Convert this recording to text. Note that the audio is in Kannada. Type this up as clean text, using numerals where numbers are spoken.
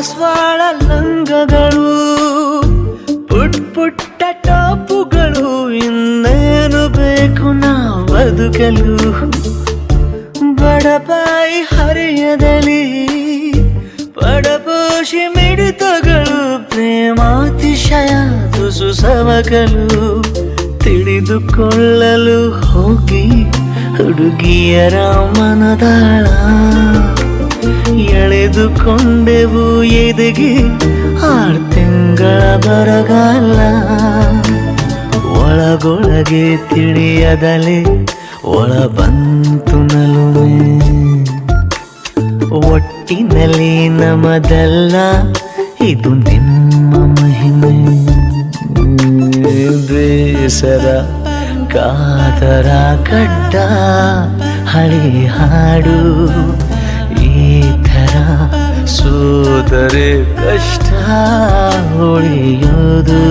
ದಾಸವಾಳ ಲಂಗಗಳು ಪುಟ್ ಪುಟ್ಟ ಟಾಪುಗಳು ಇನ್ನೇನು ಬೇಕು ನಾವು ಬದುಕಲು ಬಡಪಾಯಿ ಹರಿಯದಲ್ಲಿ ಪಡಪೋಷಿ ಮಿಡಿತಗಳು ಪ್ರೇಮಾತಿಶಯ ತುಸು ಸವಕಲು ತಿಳಿದುಕೊಳ್ಳಲು ಹೋಗಿ ಹುಡುಗಿಯರ ಮನದಾಳ ಎಳೆದುಕೊಂಡೆವು ಎದೆಗೆ 6 ತಿಂಗಳ ಬರಗಾಲ ಒಳಗೊಳಗೆ ತಿಳಿಯದಲೆ ಒಳ ಬಂತು ನಲುಮೆ ಒಟ್ಟಿನಲ್ಲಿ ನಮದಲ್ಲ ಇದು ನಿಮ್ಮ ಮಹಿಮೆ ಬೇಸರ ಕಾತರ ಕಡ್ಡ ಹಳಿ ಹಾಡು ಈ ಥರ ಸೋದರೆ ಕಷ್ಟ ಉಳಿಯೋದು